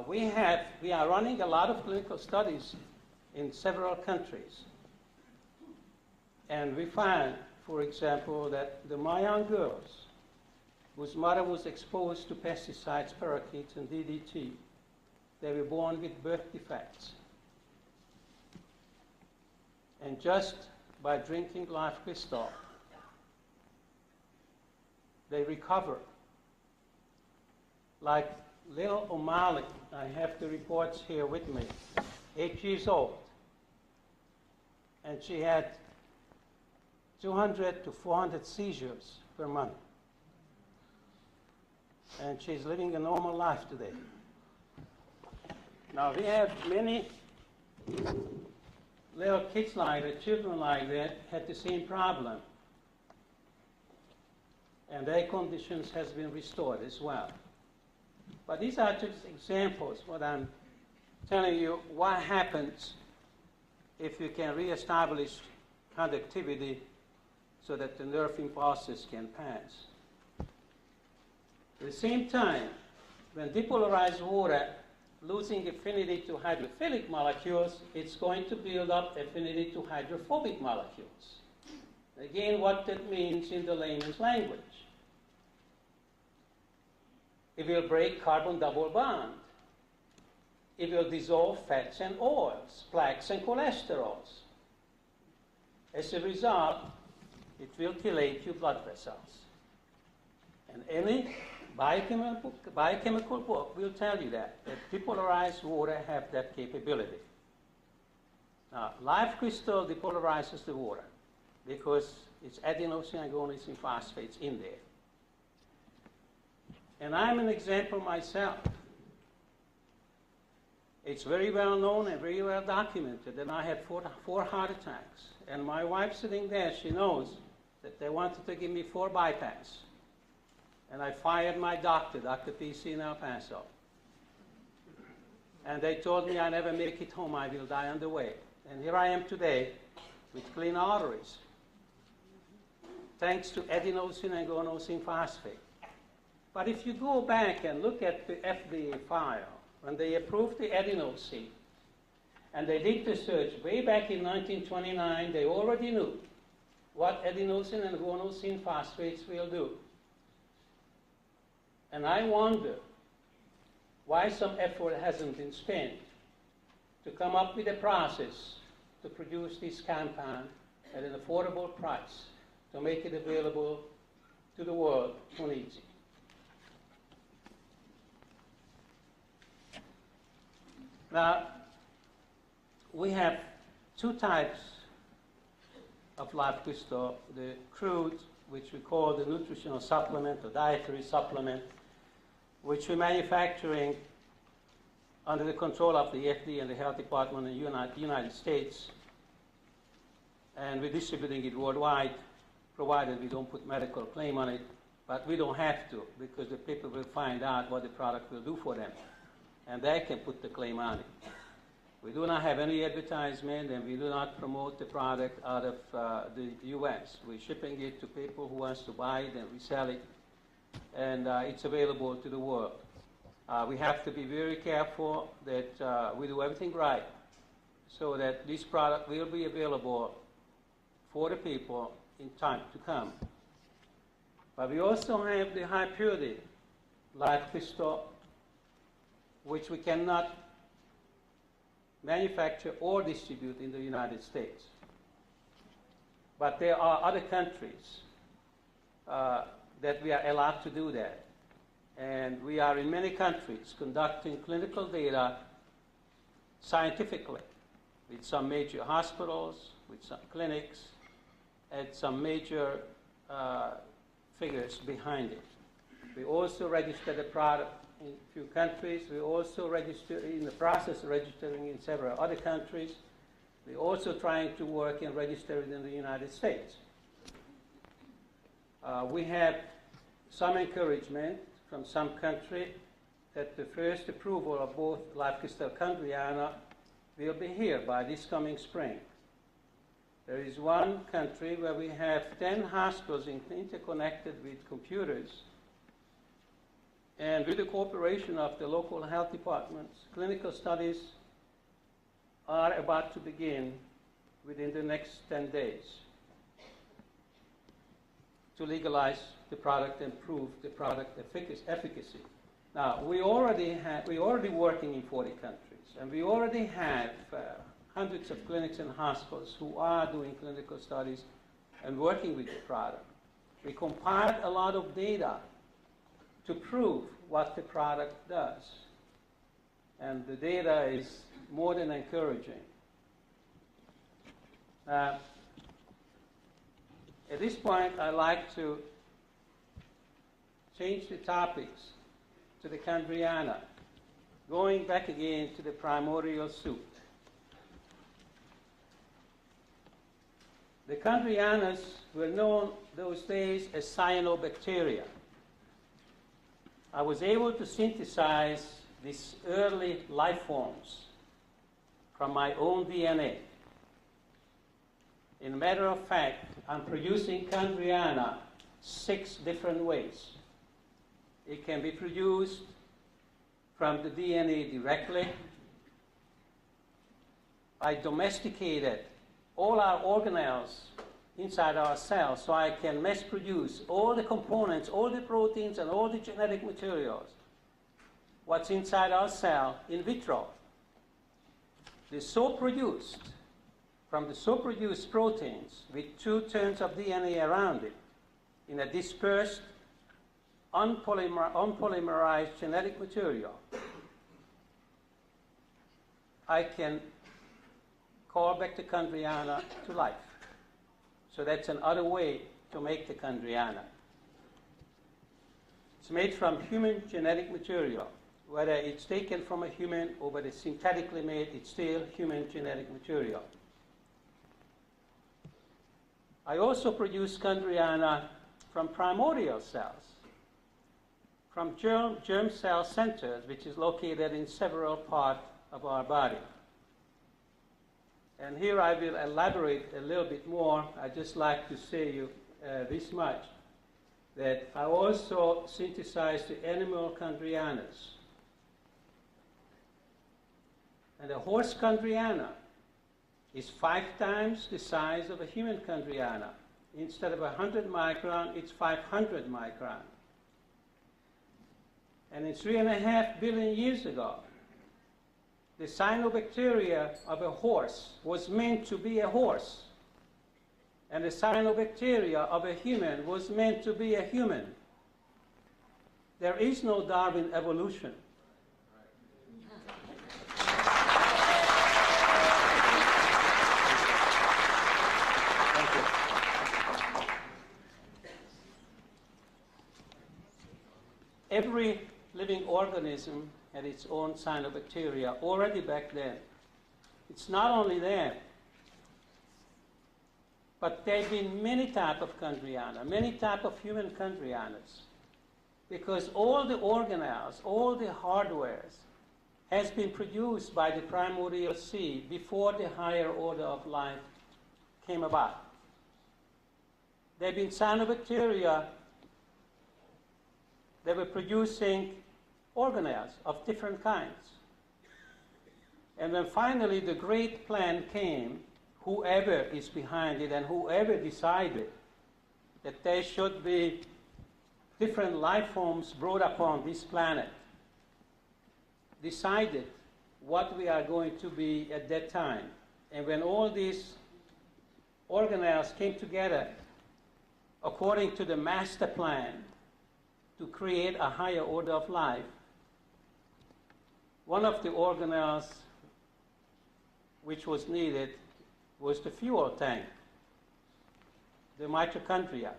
We are running a lot of clinical studies in several countries. And we find, for example, that my young girls whose mother was exposed to pesticides, parakeets, and DDT, they were born with birth defects. And just by drinking live crystal, they recover. Like little O'Malley, I have the reports here with me, 8 years old. And she had 200 to 400 seizures per month. And she's living a normal life today. Now, we have many little kids like that, children like that, had the same problem. And their conditions has been restored as well. But these are just examples, what I'm telling you, what happens if you can reestablish conductivity so that the nerve impulses can pass. At the same time, when depolarized water losing affinity to hydrophilic molecules, it's going to build up affinity to hydrophobic molecules. Again, what that means in the layman's language. It will break carbon double bond. It will dissolve fats and oils, plaques and cholesterols. As a result, it will chelate your blood vessels. And any biochemical book will tell you that depolarized water have that capability. Now, live crystal depolarizes the water because it's adenosine and guanosine phosphates in there. And I'm an example myself. It's very well known and very well documented that I had four heart attacks. And my wife sitting there, she knows that they wanted to give me 4 bypass. And I fired my doctor, Dr. PC in El Paso. And they told me I never make it home, I will die on the way. And here I am today with clean arteries, thanks to adenosine and guanosine phosphate. But if you go back and look at the FDA file, when they approved the adenosine, and they did the search way back in 1929, they already knew what adenosine and guanosine phosphates will do. And I wonder why some effort hasn't been spent to come up with a process to produce this compound at an affordable price, to make it available to the world who needs it. Now, we have 2 types of live crystal, the crude, which we call the nutritional supplement or dietary supplement, which we're manufacturing under the control of the FDA and the Health Department in the United States. And we're distributing it worldwide, provided we don't put medical claim on it. But we don't have to, because the people will find out what the product will do for them. And they can put the claim on it. We do not have any advertisement, and we do not promote the product out of the U.S. We're shipping it to people who want to buy it and resell it, and it's available to the world. We have to be very careful that we do everything right so that this product will be available for the people in time to come. But we also have the high purity live crystal, which we cannot manufacture or distribute in the United States. But there are other countries that we are allowed to do that. And we are in many countries conducting clinical data scientifically with some major hospitals, with some clinics, and some major figures behind it. We also register the product in a few countries. We also register in the process of registering in several other countries. We're also trying to work and register it in the United States. We have some encouragement from some country that the first approval of both live crystal Chondriana will be here by this coming spring. There is one country where we have 10 hospitals interconnected with computers, And with the cooperation of the local health departments, clinical studies are about to begin within the next 10 days to legalize the product and prove the product efficacy. Now, we're already working in 40 countries, and we already have hundreds of clinics and hospitals who are doing clinical studies and working with the product. We compiled a lot of data to prove what the product does, and the data is more than encouraging. At this point, I'd like to change the topics to the Chondriana, going back again to the primordial soup. The Chondrianas were known those days as cyanobacteria. I was able to synthesize these early life forms from my own DNA. In a matter of fact, I'm producing Chondriana 6 different ways. It can be produced from the DNA directly. I domesticated all our organelles inside our cells so I can mass produce all the components, all the proteins, and all the genetic materials, what's inside our cell in vitro. From the so produced proteins with 2 turns of DNA around it in a dispersed, unpolymerized genetic material, I can call back the Chondriana to life. So that's another way to make the Chondriana. It's made from human genetic material. Whether it's taken from a human or whether it's synthetically made, it's still human genetic material. I also produce Chondriana from primordial cells, from germ cell centers, which is located in several parts of our body. And here I will elaborate a little bit more. I'd just like to say you this much, that I also synthesized the animal Chondrianas. And a horse Chondriana is 5 times the size of a human Chondriana. Instead of 100 micron, it's 500 micron. And in 3.5 billion years ago, the cyanobacteria of a horse was meant to be a horse. And the cyanobacteria of a human was meant to be a human. There is no Darwin evolution. Every living organism had its own cyanobacteria already back then. It's not only there, but there have been many types of Chondriana, many types of human Chondrianas, because all the organelles, all the hardwares has been produced by the primordial sea before the higher order of life came about. There have been cyanobacteria that were producing organelles of different kinds. And when finally the great plan came, whoever is behind it and whoever decided that there should be different life forms brought upon this planet, decided what we are going to be at that time. And when all these organelles came together according to the master plan to create a higher order of life, one of the organelles which was needed was the fuel tank, the mitochondria.